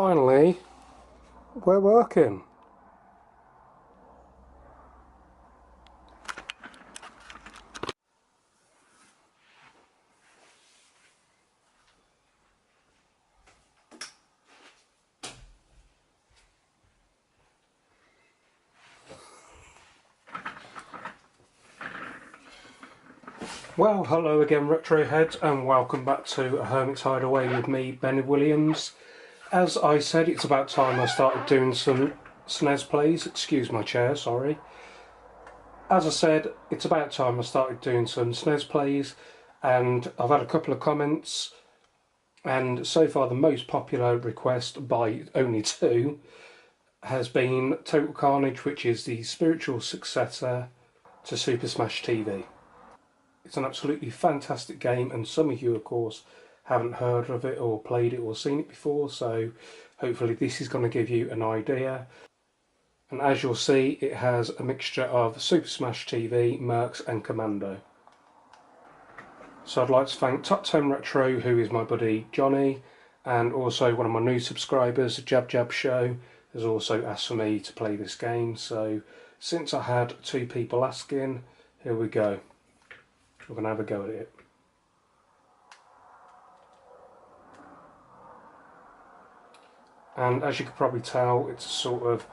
Finally, we're working. Well, hello again, retro heads, and welcome back to A Hermit's Hideaway with me, Benny Williams. As I said, it's about time I started doing some SNES plays. Excuse my chair, sorry. As I said, it's about time I started doing some SNES plays, and I've had a couple of comments, and so far the most popular request by only two has been Total Carnage, which is the spiritual successor to Super Smash TV. It's an absolutely fantastic game, and some of you of course haven't heard of it or played it or seen it before, so hopefully this is going to give you an idea. And as you'll see, it has a mixture of Super Smash TV, Mercs and Commando. So I'd like to thank Top 10 Retro, who is my buddy Johnny, and also one of my new subscribers, Jab Jab Show, has also asked for me to play this game. So since I had two people asking, here we go. We're going to have a go at it. And as you can probably tell, it's a sort of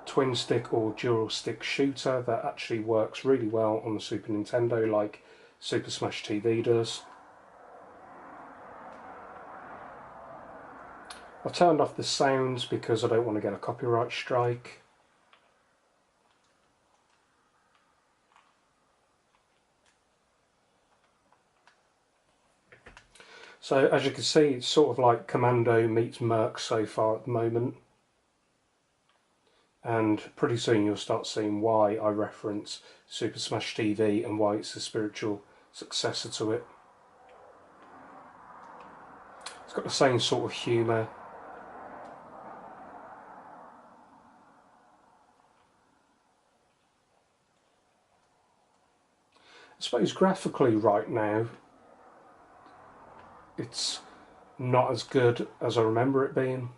twin stick or dual stick shooter that actually works really well on the Super Nintendo, like Super Smash TV does. I've turned off the sounds because I don't want to get a copyright strike. So as you can see, it's sort of like Commando meets Merc so far at the moment. And pretty soon you'll start seeing why I reference Super Smash TV and why it's the spiritual successor to it. It's got the same sort of humour. I suppose graphically right now, it's not as good as I remember it being.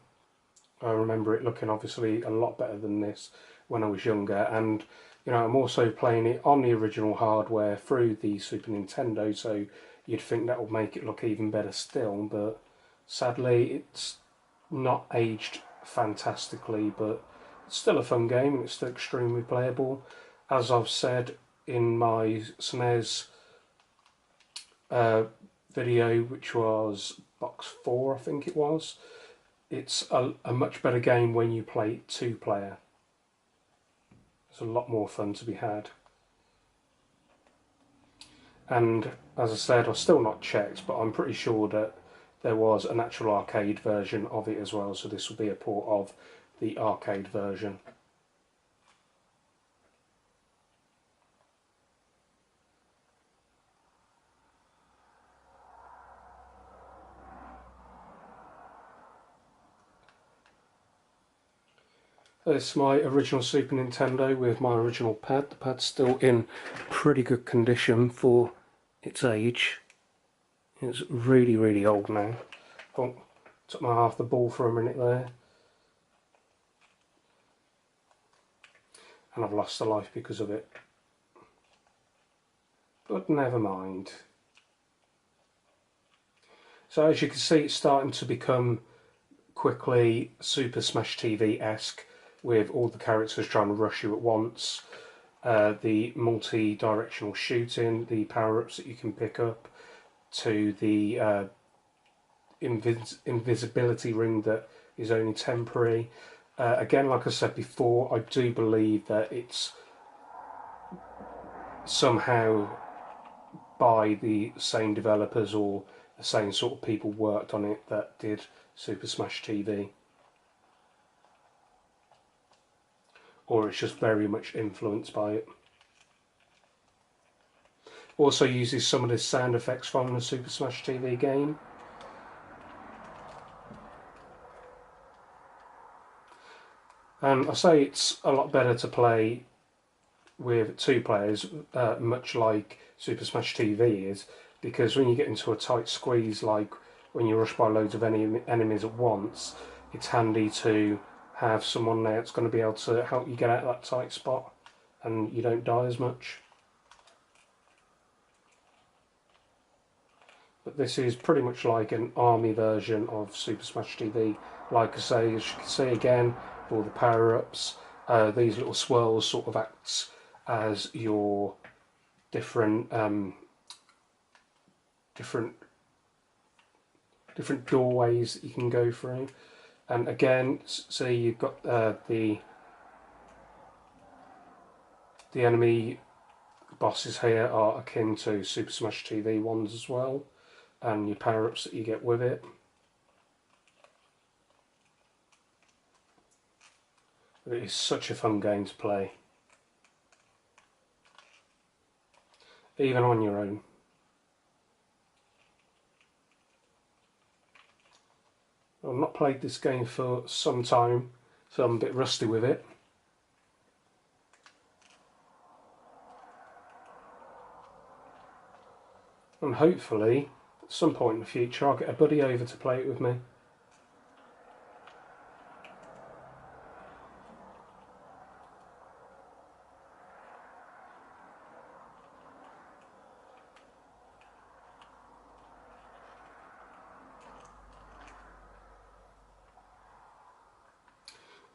I remember it looking obviously a lot better than this when I was younger, and you know, I'm also playing it on the original hardware through the Super Nintendo, so you'd think that would make it look even better still, but sadly it's not aged fantastically, but it's still a fun game and it's still extremely playable. As I've said in my SNES video, which was box 4 I think it was, it's a much better game when you play it 2-player. It's a lot more fun to be had. And as I said, I've still not checked, but I'm pretty sure that there was an actual arcade version of it as well, so this will be a port of the arcade version. This is my original Super Nintendo with my original pad. The pad's still in pretty good condition for its age. It's really, really old now. Oh, took my half the ball for a minute there. And I've lost a life because of it. But never mind. So as you can see, it's starting to become quickly Super Smash TV-esque, with all the characters trying to rush you at once. The multi-directional shooting, the power-ups that you can pick up, to the invisibility ring that is only temporary. Again, like I said before, I do believe that it's somehow by the same developers or the same sort of people worked on it that did Super Smash TV. Or it's just very much influenced by it. Also uses some of the sound effects from the Super Smash TV game. And I say it's a lot better to play with 2 players, much like Super Smash TV is, because when you get into a tight squeeze, like when you rush by loads of enemies at once, it's handy to have someone there that's going to be able to help you get out of that tight spot and you don't die as much. But this is pretty much like an army version of Super Smash TV. Like I say, as you can see again, all the power-ups, these little swirls sort of acts as your different doorways that you can go through. And again, see, you've got the enemy bosses here are akin to Super Smash TV ones as well, and your power-ups that you get with it. But it is such a fun game to play, even on your own. I've not played this game for some time, so I'm a bit rusty with it. And hopefully, at some point in the future, I'll get a buddy over to play it with me.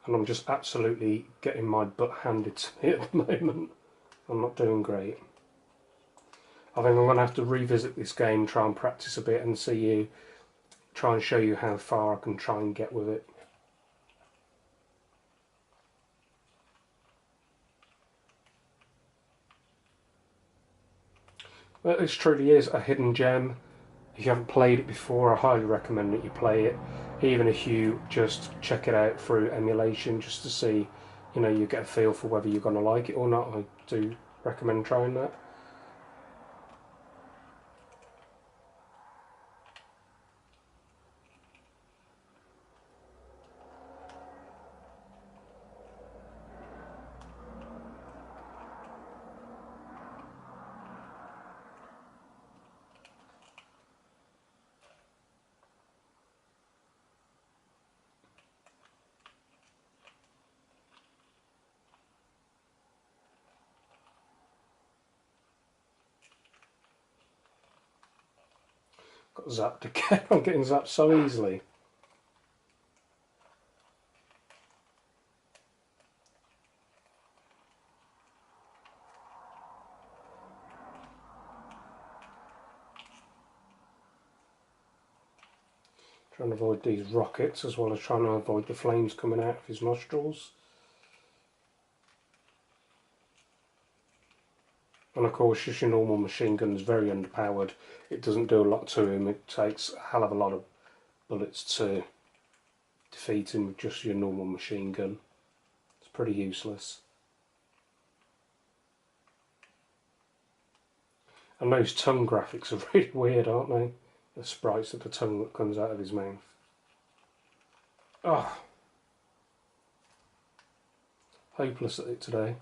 And I'm just absolutely getting my butt handed to me at the moment. I'm not doing great. I think I'm going to have to revisit this game, try and practice a bit and try and show you how far I can try and get with it. But this truly is a hidden gem. If you haven't played it before, I highly recommend that you play it, even if you just check it out through emulation just to see, you get a feel for whether you're going to like it or not. I do recommend trying that. Got zapped again. I'm getting zapped so easily. Trying to avoid these rockets as well as trying to avoid the flames coming out of his nostrils. And of course, just your normal machine gun is very underpowered. It doesn't do a lot to him. It takes a hell of a lot of bullets to defeat him with just your normal machine gun. It's pretty useless. And those tongue graphics are really weird, aren't they? The sprites of the tongue that comes out of his mouth. Oh, hopeless at it today.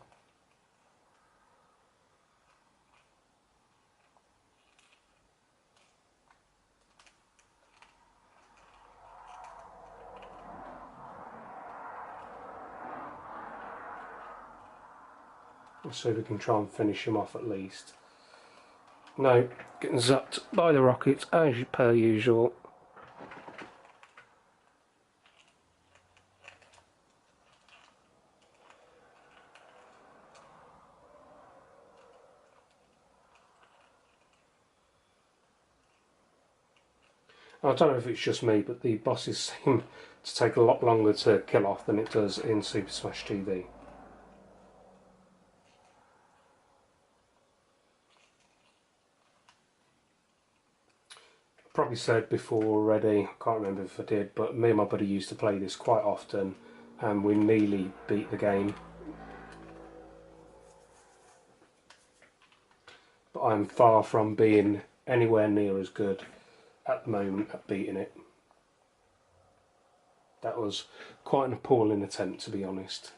Let's see if we can try and finish him off at least. No, getting zapped by the rockets as per usual. I don't know if it's just me, but the bosses seem to take a lot longer to kill off than it does in Super Smash TV. Probably said before already, I can't remember if I did, but me and my buddy used to play this quite often and we nearly beat the game. But I'm far from being anywhere near as good at the moment at beating it. That was quite an appalling attempt, to be honest.